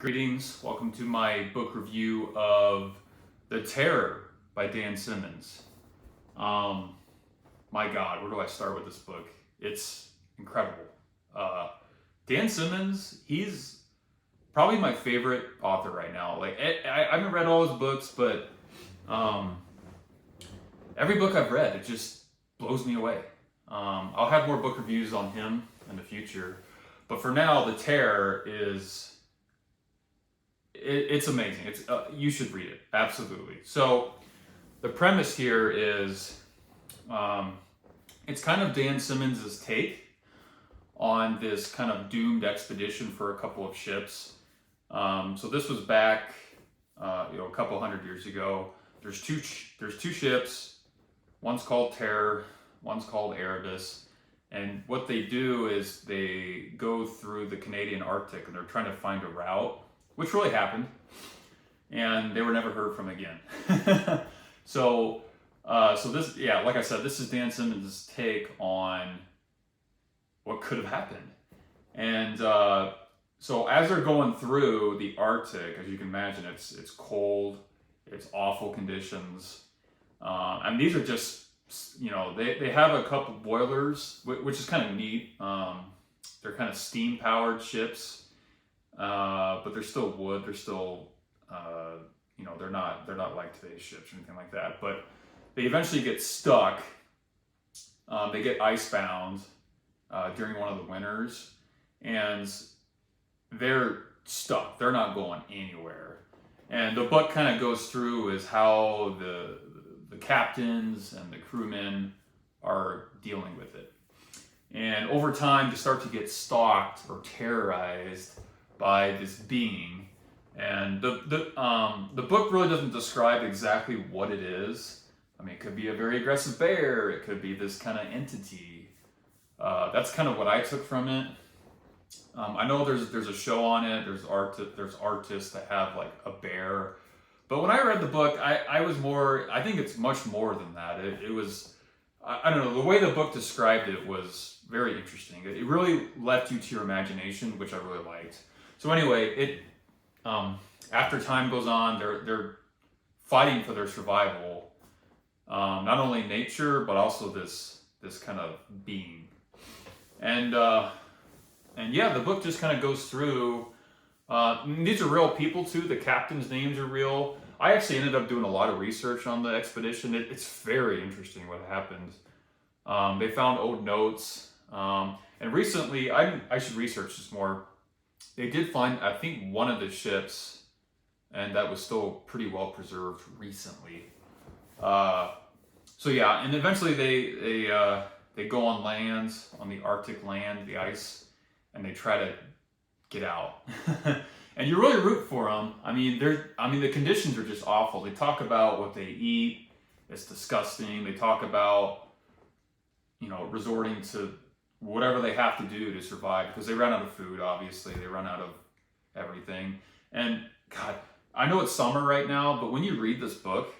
Greetings, welcome to my book review of The Terror by Dan Simmons. My God, where do I start with this book? It's incredible. Dan Simmons, he's probably my favorite author right now. I haven't read all his books, but every book I've read, it just blows me away. I'll have more book reviews on him in the future, but for now, The Terror is... It's amazing. You should read it, absolutely. So the premise here is it's kind of Dan Simmons' take on this kind of doomed expedition for a couple of ships. So this was back, a couple hundred years ago. There's two ships. One's called Terror, one's called Erebus. And what they do is they go through the Canadian Arctic and they're trying to find a route, which really happened, and they were never heard from again. So this, like I said, this is Dan Simmons' take on what could have happened. And so as they're going through the Arctic, as you can imagine, it's cold, it's awful conditions. And these are just, they have a couple boilers, which is kind of neat. They're kind of steam-powered ships. But they're still wood. They're still, they're not like today's ships or anything like that. But they eventually get stuck. They get icebound during one of the winters, and they're stuck. They're not going anywhere. And the book kind of goes through is how the captains and the crewmen are dealing with it. And over time, they start to get stalked or terrorized by this being, and the book really doesn't describe exactly what it is. I mean, it could be a very aggressive bear. It could be this kind of entity. That's kind of what I took from it. I know there's a show on it. There's artists that have like a bear, but when I read the book, I was more. I think it's much more than that. It was. I don't know. The way the book described it was very interesting. It really left you to your imagination, which I really liked. So anyway, after time goes on, they're fighting for their survival. Not only nature, but also this kind of being. And the book just kind of goes through. These are real people too. The captain's names are real. I actually ended up doing a lot of research on the expedition. It's very interesting what happened. They found old notes. And recently, I should research this more. They did find, I think, one of the ships, and that was still pretty well preserved recently. And eventually they go on land, on the Arctic land, the ice, and they try to get out. And you really root for them. I mean, the conditions are just awful. They talk about what they eat. It's disgusting. They talk about, resorting to whatever they have to do to survive, because they run out of food, obviously. They run out of everything. And God, I know it's summer right now, but when you read this book,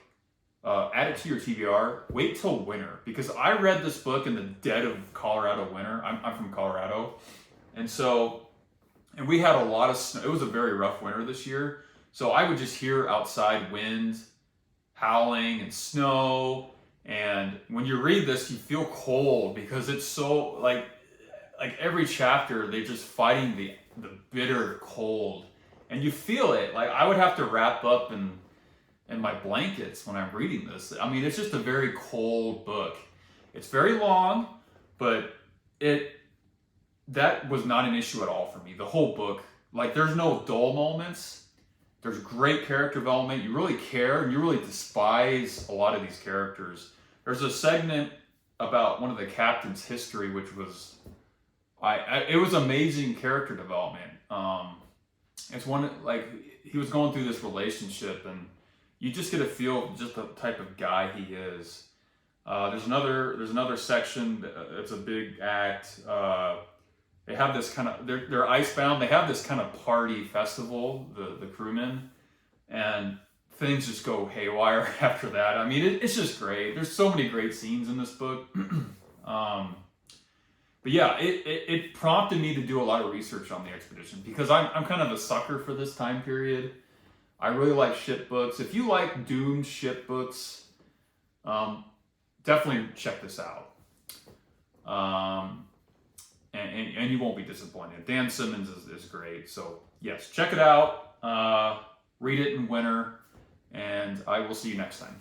add it to your TBR, wait till winter, because I read this book in the dead of Colorado winter. I'm from Colorado. And we had a lot of snow. It was a very rough winter this year. So I would just hear outside wind howling and snow. And when you read this, you feel cold because it's so like every chapter, they're just fighting the bitter cold, and you feel it. Like I would have to wrap up in my blankets when I'm reading this. I mean, it's just a very cold book. It's very long, but that was not an issue at all for me. The whole book, like there's no dull moments. There's great character development. You really care, and you really despise a lot of these characters. There's a segment about one of the captain's history, which was, it was amazing character development. It's one, like, he was going through this relationship, and you just get a feel of just the type of guy he is. There's another section. It's a big act. They have this kind of, they're icebound. They have this kind of party festival, the crewmen, and things just go haywire after that. I mean, it's just great. There's so many great scenes in this book. But yeah, it prompted me to do a lot of research on the expedition because I'm kind of a sucker for this time period. I really like ship books. If you like doomed ship books, definitely check this out. And you won't be disappointed. Dan Simmons is great. So yes, check it out. Read it in winter, and I will see you next time.